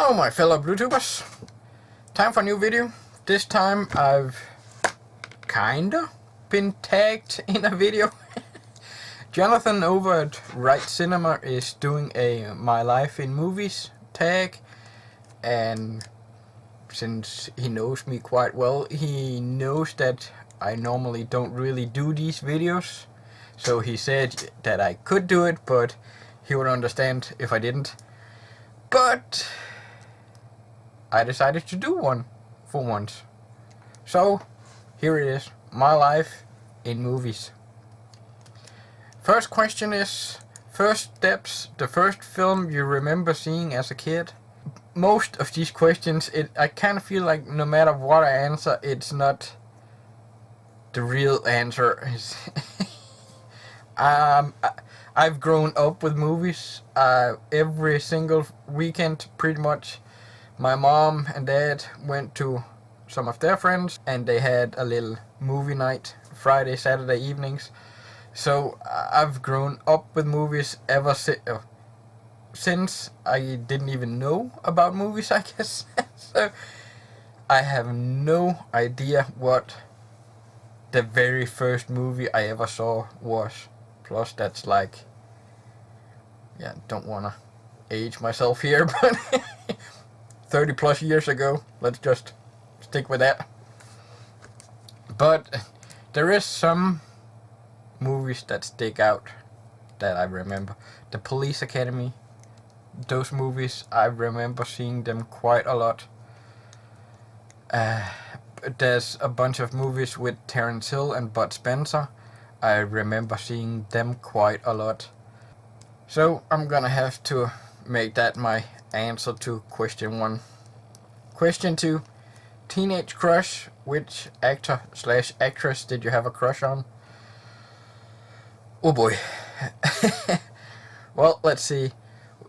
Hello my fellow BlueTubers. Time for a new video. This time I've kinda been tagged in a video. Jonathan over at Right Cinema is doing a My Life in Movies tag, and since he knows me quite well, he knows that I normally don't really do these videos. So he said that I could do it, but he would understand if I didn't. But I decided to do one for once. So here it is, My Life in Movies. First question is, first steps, the first film you remember seeing as a kid. Most of these questions, I kind of feel like no matter what I answer, it's not the real answer. I've grown up with movies. Every single weekend, pretty much, my mom and dad went to some of their friends, and they had a little movie night Friday, Saturday evenings. So I've grown up with movies ever since I didn't even know about movies, I guess. So I have no idea what the very first movie I ever saw was. Plus that's like, yeah, don't wanna age myself here, but 30 plus years ago. Let's just stick with that. But there is some movies that stick out that I remember. The Police Academy, those movies, I remember seeing them quite a lot. There's a bunch of movies with Terence Hill and Bud Spencer. I remember seeing them quite a lot. So I'm gonna have to make that my answer to question 1. Question 2, teenage crush. Which actor / actress did you have a crush on? Oh boy. Well, let's see.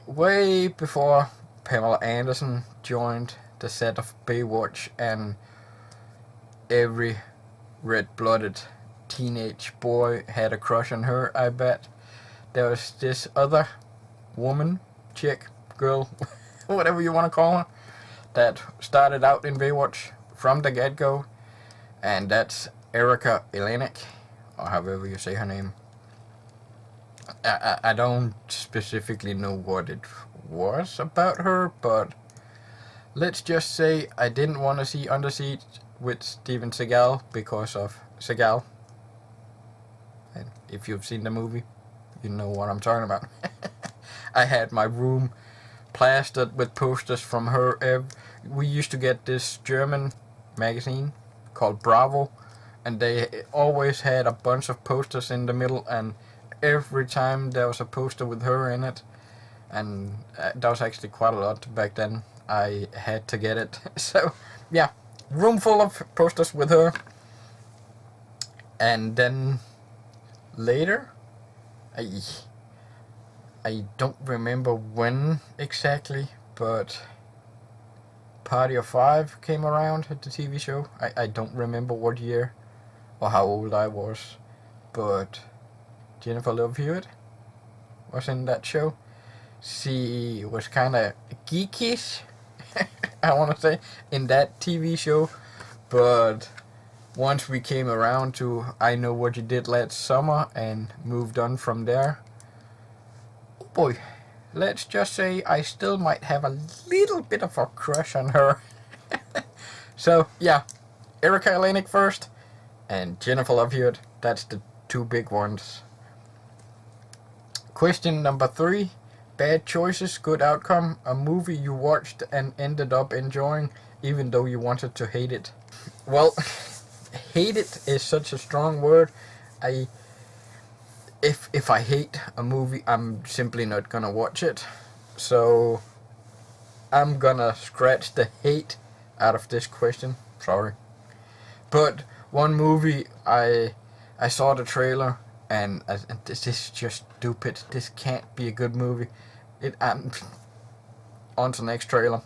Way before Pamela Anderson joined the set of Baywatch, and every red-blooded teenage boy had a crush on her, I bet. There was this other woman, chick, girl, whatever you want to call her, that started out in Baywatch from the get-go, and that's Erika Eleniak, or however you say her name. I don't specifically know what it was about her, but let's just say I didn't want to see Under Siege with Steven Seagal because of Seagal. And if you've seen the movie, you know what I'm talking about. I had my room plastered with posters from her. We used to get this German magazine called Bravo, and they always had a bunch of posters in the middle, and every time there was a poster with her in it, and that was actually quite a lot back then, I had to get it. So yeah, room full of posters with her. And then later, I don't remember when exactly, but Party of Five came around at the TV show. I don't remember what year or how old I was, but Jennifer Love Hewitt was in that show. She was kind of geekish, I want to say, in that TV show, but once we came around to I Know What You Did Last Summer and moved on from there, oh boy, let's just say I still might have a little bit of a crush on her. So yeah, Erika Eleniak first, and Jennifer Love Hewitt. That's the two big ones. Question number 3, bad choices, good outcome. A movie you watched and ended up enjoying even though you wanted to hate it. Well, hate it is such a strong word. If I hate a movie, I'm simply not gonna watch it. So I'm gonna scratch the hate out of this question. Sorry. But one movie, I saw the trailer, and this is just stupid. This can't be a good movie. On to the next trailer.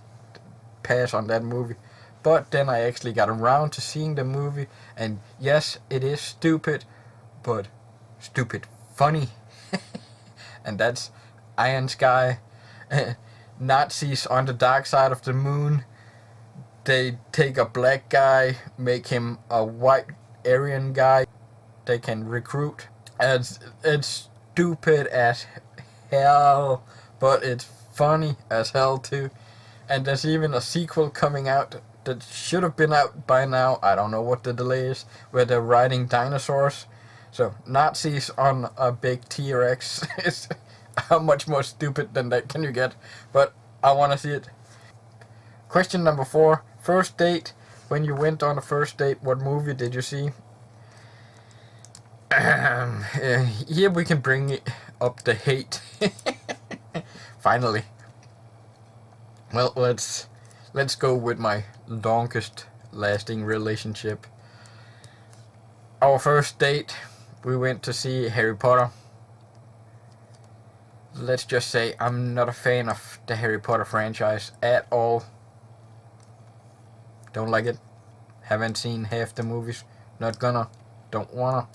Pass on that movie. But then I actually got around to seeing the movie, and yes, it is stupid, but stupid funny. And that's Iron Sky. Nazis on the dark side of the moon. They take a black guy, make him a white Aryan guy they can recruit. It's stupid as hell, but it's funny as hell too. And there's even a sequel coming out that should have been out by now. I don't know what the delay is, where they're riding dinosaurs. So Nazis on a big T-Rex is how much more stupid than that can you get? But I want to see it. Question number 4. First date. When you went on a first date, what movie did you see? Here we can bring up the hate. Finally. Well, let's go with my longest lasting relationship. Our first date, we went to see Harry Potter. Let's just say I'm not a fan of the Harry Potter franchise at all. Don't like it. Haven't seen half the movies. Not gonna. Don't wanna.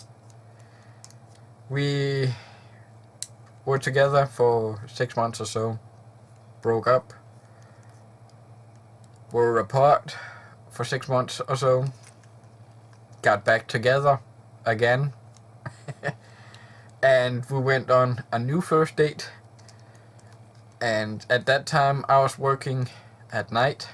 We were together for 6 months or so. Broke up. Were apart for 6 months or so. Got back together again. And we went on a new first date. And at that time I was working at night.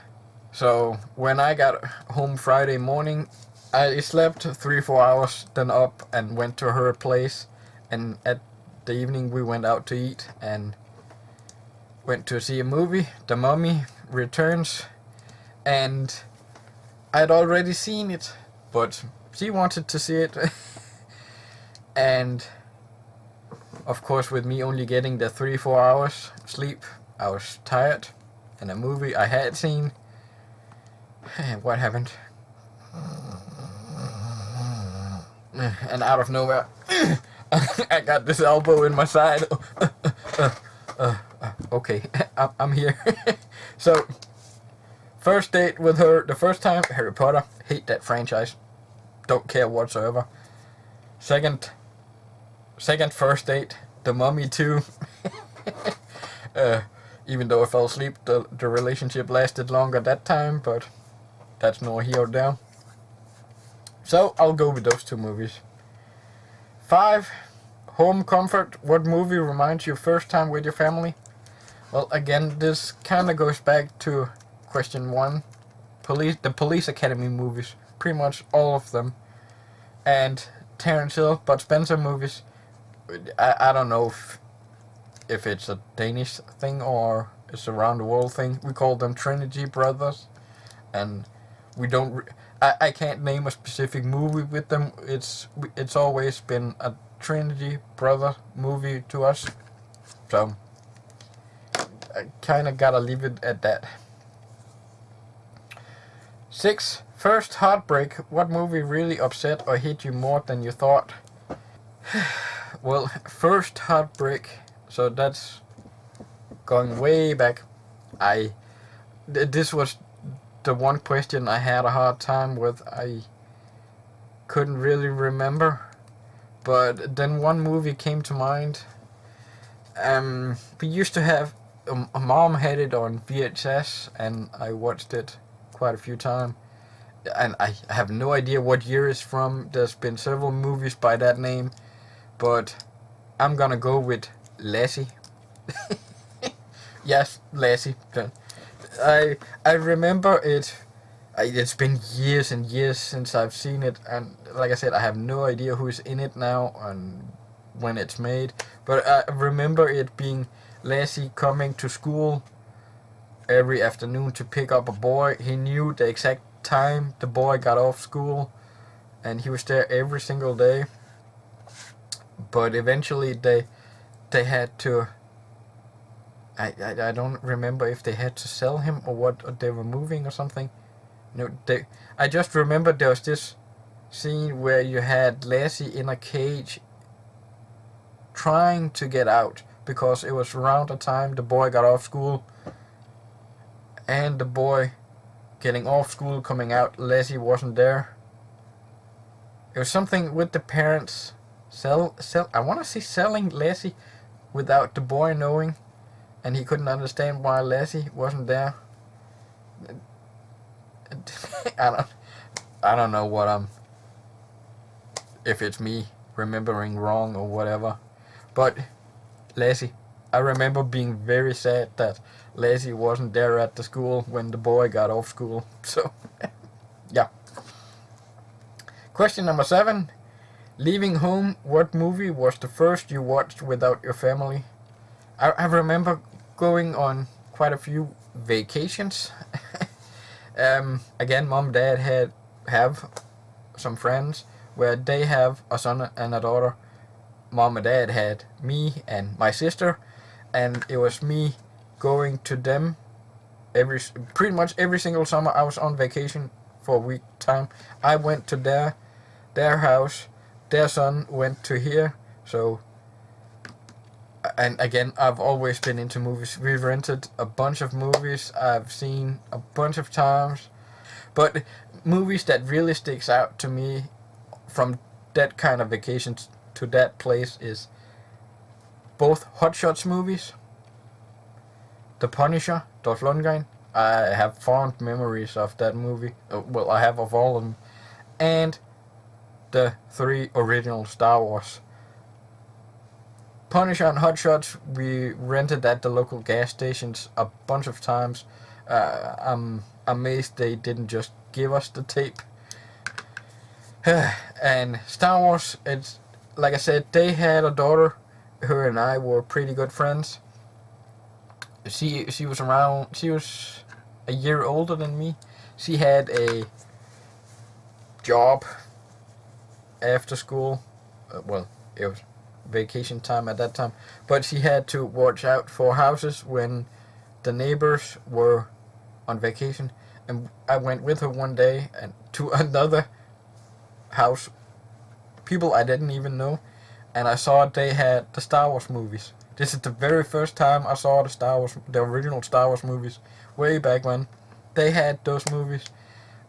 So when I got home Friday morning, I slept 3-4 hours, then up and went to her place. And at the evening we went out to eat and went to see a movie, The Mummy Returns. And I'd already seen it, but she wanted to see it. And of course, with me only getting the 3-4 hours sleep, I was tired. And a movie I had seen. What happened? And out of nowhere, I got this elbow in my side. Okay, I'm here. So, first date with her, the first time, Harry Potter. Hate that franchise. Don't care whatsoever. Second first date, The Mummy 2. Even though I fell asleep, the relationship lasted longer that time, but that's nor here or there. So, I'll go with those 2 movies. 5. Home comfort. What movie reminds you of first time with your family? Well, again, this kind of goes back to question 1. The Police Academy movies. Pretty much all of them. And Terence Hill, Bud Spencer movies. I don't know if it's a Danish thing or it's a around the world thing. We call them Trinity Brothers. And we don't... I can't name a specific movie with them. It's always been a Trinity Brother movie to us. So, I kind of gotta leave it at that. 6. First heartbreak. What movie really upset or hit you more than you thought? Well, first heartbreak. So that's going way back. This was the one question I had a hard time with. I couldn't really remember. But then one movie came to mind. We used to have... a mom had it on VHS, and I watched it quite a few times. And I have no idea what year it's from. There's been several movies by that name. But I'm gonna go with Lassie. Yes, Lassie. I remember it. It's been years and years since I've seen it, and like I said, I have no idea who's in it now and when it's made. But I remember it being Lassie coming to school every afternoon to pick up a boy. He knew the exact time the boy got off school, and he was there every single day. But eventually they had to... I don't remember if they had to sell him or what, or they were moving or something. No, I just remember there was this scene where you had Lassie in a cage trying to get out because it was around the time the boy got off school, and the boy getting off school, coming out, Lassie wasn't there. It was something with the parents I want to say selling Lassie without the boy knowing. and he couldn't understand why Lassie wasn't there. I don't know what if it's me remembering wrong or whatever, but Lassie, I remember being very sad that Lassie wasn't there at the school when the boy got off school. So, yeah. Question number 7. Leaving home, what movie was the first you watched without your family? I remember going on quite a few vacations. Again, mom and dad have some friends where they have a son and a daughter. Mom and dad had me and my sister, and it was me going to them pretty much every single summer. I was on vacation for a week time. I went to their house. Their son went to here. So, and again, I've always been into movies. We've rented a bunch of movies I've seen a bunch of times, but movies that really sticks out to me from that kind of vacations to that place is both Hot Shots movies, The Punisher, Dolph Lundgren. I have fond memories of that movie. Well, I have of all of them. And the 3 original Star Wars. Punisher and Hot Shots, we rented at the local gas stations a bunch of times. I'm amazed they didn't just give us the tape. And Star Wars, it's like I said, they had a daughter. Her and I were pretty good friends. She was a year older than me. She had a job after school. Well, it was vacation time at that time, but she had to watch out for houses when the neighbors were on vacation. And I went with her one day and to another house, people I didn't even know, and I saw they had the Star Wars movies. This is the very first time I saw the original Star Wars movies, way back when. They had those movies,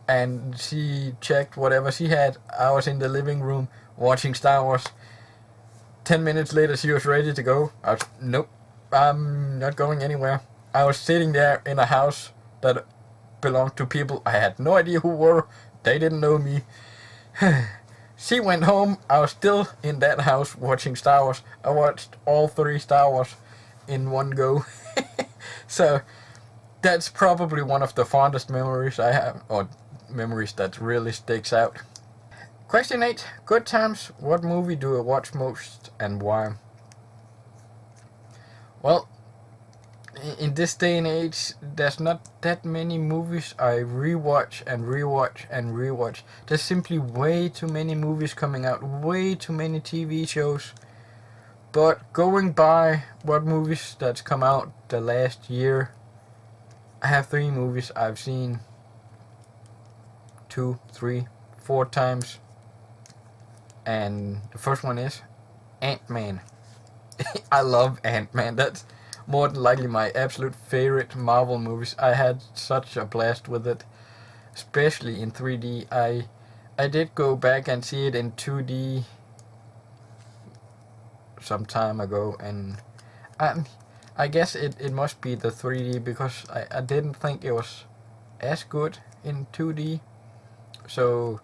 and she checked whatever she had. I was in the living room watching Star Wars. 10 minutes later, she was ready to go. Nope, I'm not going anywhere. I was sitting there in a house that belonged to people I had no idea who were. They didn't know me. She went home. I was still in that house watching Star Wars. I watched all 3 Star Wars in one go. So that's probably one of the fondest memories I have, or memories that really sticks out. Question 8. Good times. What movie do you watch most and why? Well, in this day and age, there's not that many movies I rewatch and rewatch and rewatch. There's simply way too many movies coming out, way too many TV shows. But going by what movies that's come out the last year, I have 3 movies I've seen 2, 3, 4 times. And the first one is Ant-Man. I love Ant-Man. That's more than likely my absolute favorite Marvel movies. I had such a blast with it, especially in 3D. I did go back and see it in 2D some time ago, and I guess it must be the 3D because I didn't think it was as good in 2D. So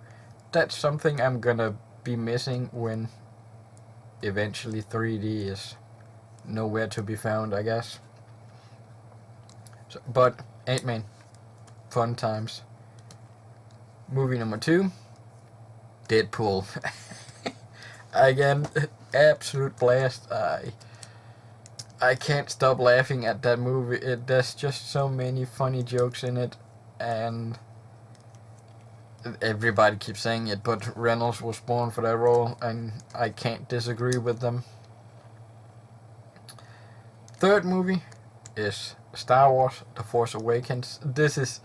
that's something I'm gonna be missing when eventually 3D is nowhere to be found, I guess. So, but Ant-Man, fun times. Movie number 2, Deadpool. Again, absolute blast. I can't stop laughing at that movie. There's just so many funny jokes in it, and everybody keeps saying it, but Reynolds was born for that role, and I can't disagree with them. Third movie is Star Wars: The Force Awakens. This is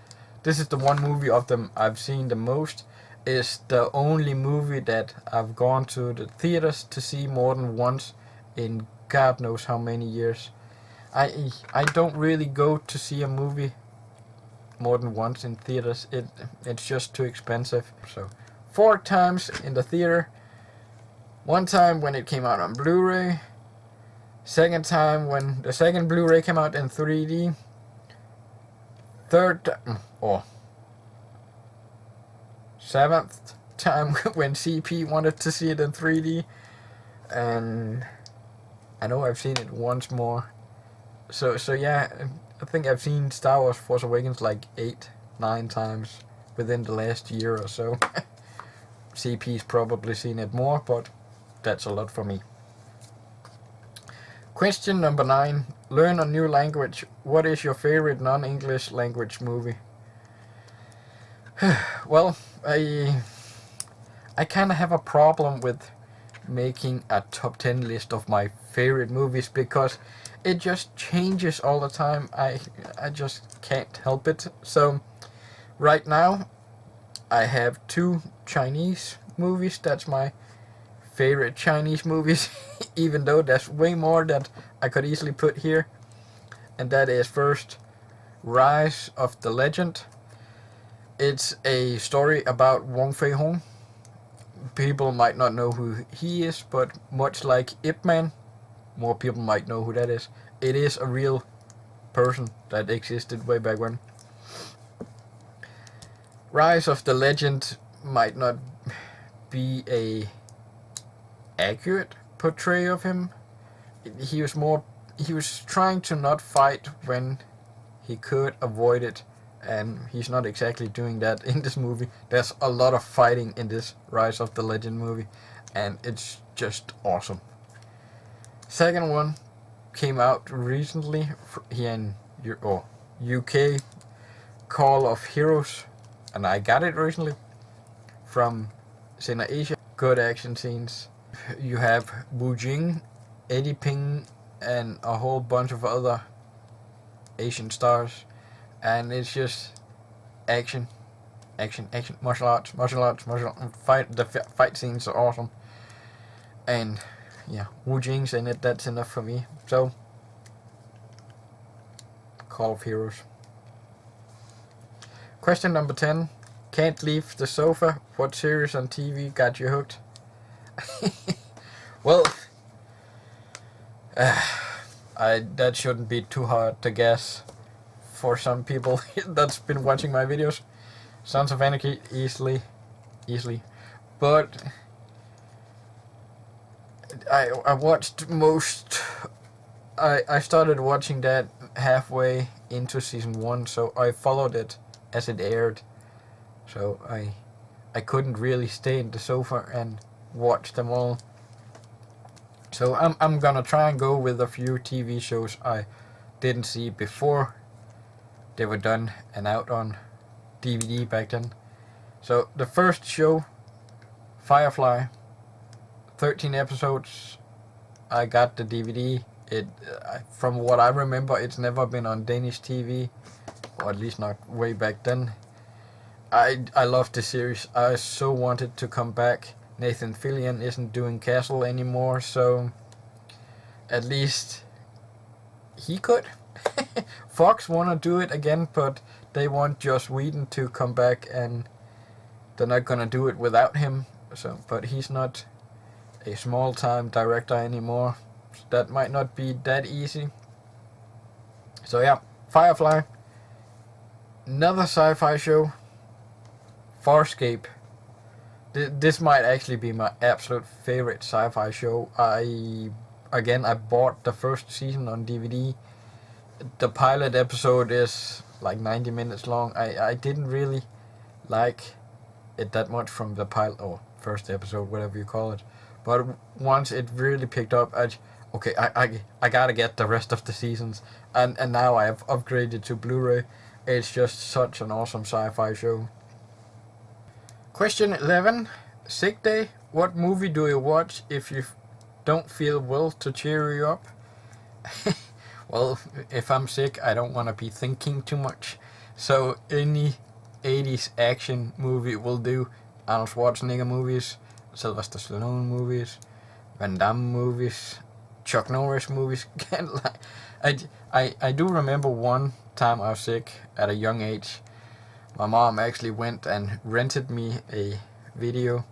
the one movie of them I've seen the most. It's the only movie that I've gone to the theaters to see more than once in God knows how many years. I don't really go to see a movie more than once in theaters. It's just too expensive. So 4 times in the theater. 1 time when it came out on Blu-ray, Second time when the second Blu-ray came out in 3D. Third or seventh time when CP wanted to see it in 3D. And I know I've seen it once more. So yeah, I think I've seen Star Wars Force Awakens like 8-9 times within the last year or so. CP's probably seen it more, but that's a lot for me. Question number 9. Learn a new language. What is your favorite non-English language movie? Well, I kind of have a problem with making a top 10 list of my favorite movies because it just changes all the time. I just can't help it. So right now I have 2 Chinese movies. That's my favorite Chinese movies, even though there's way more that I could easily put here. And that is first Rise of the Legend. It's a story about Wong Fei-hung. People might not know who he is, but much like Ip Man, more people might know who that is. It is a real person that existed way back when. Rise of the Legend might not be a accurate portrayal of him. He was trying to not fight when he could avoid it, and he's not exactly doing that in this movie. There's a lot of fighting in this Rise of the Legend movie, and it's just awesome. Second one came out recently here in UK, Call of Heroes, and I got it recently from Cine Asia. Good action scenes. You have Wu Jing, Eddie Ping, and a whole bunch of other Asian stars, and it's just action, martial arts, fight. The fight scenes are awesome, and yeah, Wu Jing's in it. That's enough for me. So, Call of Heroes. Question number 10. Can't leave the sofa. What series on TV got you hooked? Well, that shouldn't be too hard to guess for some people that's been watching my videos. Sons of Anarchy, easily, but I watched most. I started watching that halfway into season 1, so I followed it as it aired. So I couldn't really stay in the sofa and watch them all. So I'm gonna try and go with a few TV shows I didn't see before they were done and out on DVD back then. So the first show, Firefly, 13 episodes. I got the DVD. From what I remember, it's never been on Danish TV, or at least not way back then. I love the series. I so wanted to come back. Nathan Fillion isn't doing Castle anymore, so at least he could. Fox wanna do it again, but they want Joss Whedon to come back, and they're not gonna do it without him. So, but he's not a small-time director anymore. So that might not be that easy. So yeah, Firefly. Another sci-fi show, Farscape. This might actually be my absolute favorite sci-fi show. I bought the first season on DVD. The pilot episode is like 90 minutes long. I didn't really like it that much from the pilot or first episode, whatever you call it. But once it really picked up, I gotta get the rest of the seasons. And now I have upgraded to Blu-ray. It's just such an awesome sci-fi show. Question 11. Sick day. What movie do you watch if you don't feel well to cheer you up? Well, if I'm sick, I don't want to be thinking too much. So any 80s action movie will do. Arnold Schwarzenegger movies, Sylvester Stallone movies, Van Damme movies, Chuck Norris movies. I do remember one time I was sick at a young age. My mom actually went and rented me a video.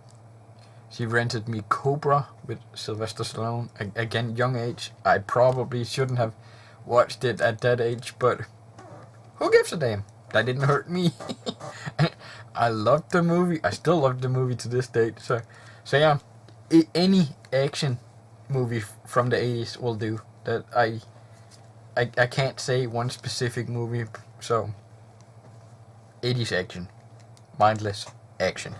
She rented me Cobra with Sylvester Stallone. Again, young age. I probably shouldn't have watched it at that age, but who gives a damn? That didn't hurt me. I loved the movie. I still love the movie to this date. So yeah, any action movie from the 80s will do. That I can't say one specific movie. So 80s action, mindless action.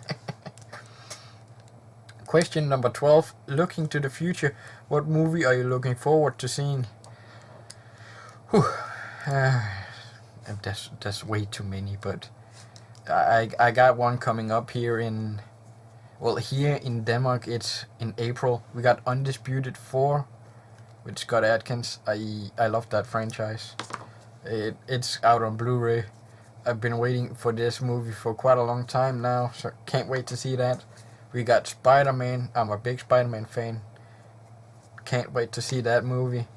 Question number 12. Looking to the future, what movie are you looking forward to seeing? Whew. That's way too many, but I got one coming up here in, well, here in Denmark it's in April. We got Undisputed 4 with Scott Adkins. I love that franchise. It's out on Blu-ray. I've been waiting for this movie for quite a long time now, so can't wait to see that. We got Spider-Man. I'm a big Spider-Man fan. Can't wait to see that movie.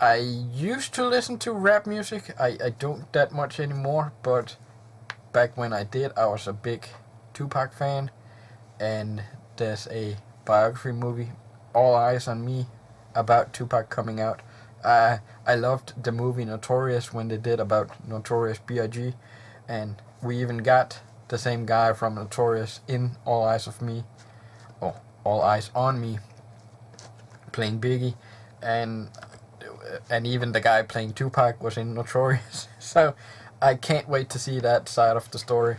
I used to listen to rap music. I don't that much anymore, but back when I did, I was a big Tupac fan. And there's a biography movie, All Eyes on Me, about Tupac coming out. I loved the movie Notorious when they did about Notorious B.I.G. And we even got the same guy from Notorious in All Eyes of Me, or All Eyes on Me, playing Biggie, and even the guy playing Tupac was in Notorious. So I can't wait to see that side of the story.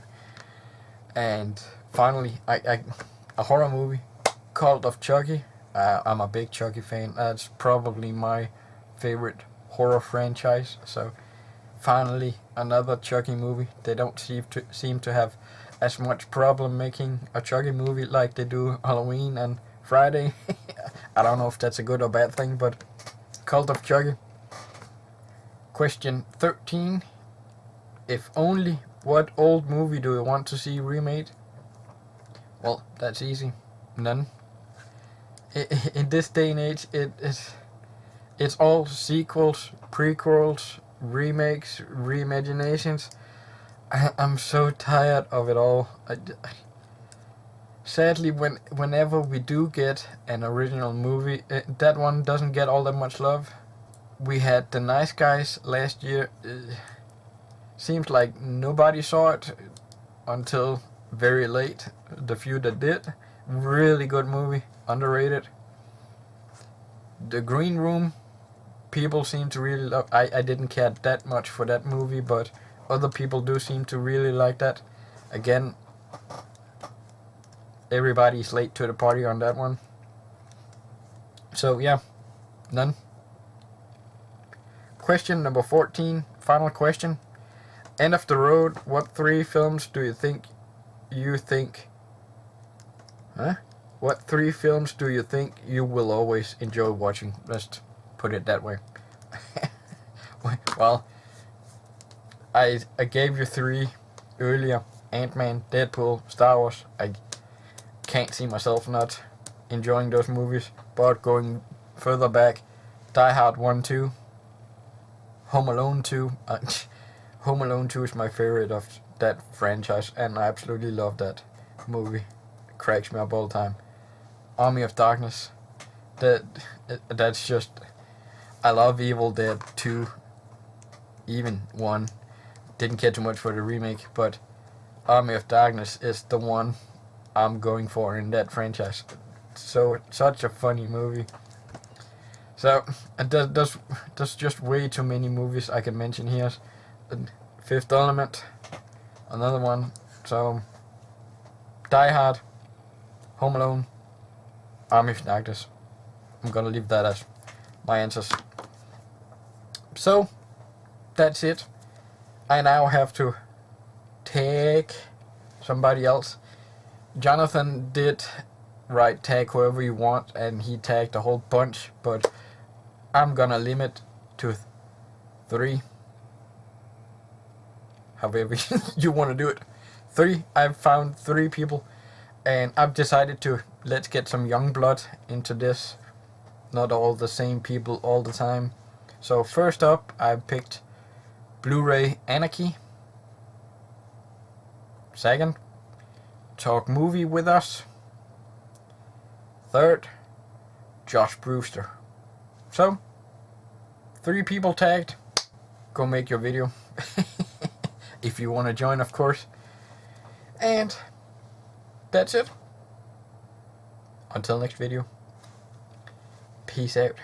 And finally, a horror movie, Cult of Chucky. I'm a big Chucky fan. That's probably my favorite horror franchise. So finally, another Chucky movie. They don't seem to have as much problem making a Chucky movie like they do Halloween and Friday. I don't know if that's a good or bad thing, but Cult of Chucky. Question 13. If only, what old movie do you want to see remade? Well, that's easy. None. In this day and age, it's all sequels, prequels, remakes, reimaginations. I'm so tired of it all. Sadly, whenever we do get an original movie, that one doesn't get all that much love. We had The Nice Guys last year. Seems like nobody saw it until very late. The few that did. Really good movie. Underrated. The Green Room. People seem to really love. I didn't care that much for that movie, but other people do seem to really like that. Again, everybody's late to the party on that one. So yeah, none. Question number 14, final question. End of the road, what 3 films do you think What 3 films do you think you will always enjoy watching? Let's put it that way. Well, I gave you 3 earlier. Ant-Man, Deadpool, Star Wars. I can't see myself not enjoying those movies. But going further back, Die Hard 1, 2, Home Alone 2. Home Alone 2 is my favorite of that franchise, and I absolutely love that movie. It cracks me up all the time. Army of Darkness. That's just... I love Evil Dead 2. Even 1. Didn't care too much for the remake, but Army of Darkness is the one I'm going for in that franchise. So, such a funny movie. So, there's just way too many movies I can mention here. Fifth Element, another one. So, Die Hard, Home Alone, Army of Darkness. I'm gonna leave that as my answers. So, that's it. I now have to tag somebody else. Jonathan did write tag whoever you want, and he tagged a whole bunch, but I'm gonna limit to 3. However you want to do it. 3. I've found 3 people, and I've decided to let's get some young blood into this. Not all the same people all the time. So first up, I picked Blu-ray Anarchy. Second, talk movie with us. third, Josh Brewster. So, 3 people tagged. Go make your video. If you want to join, of course. And that's it. Until next video. Peace out.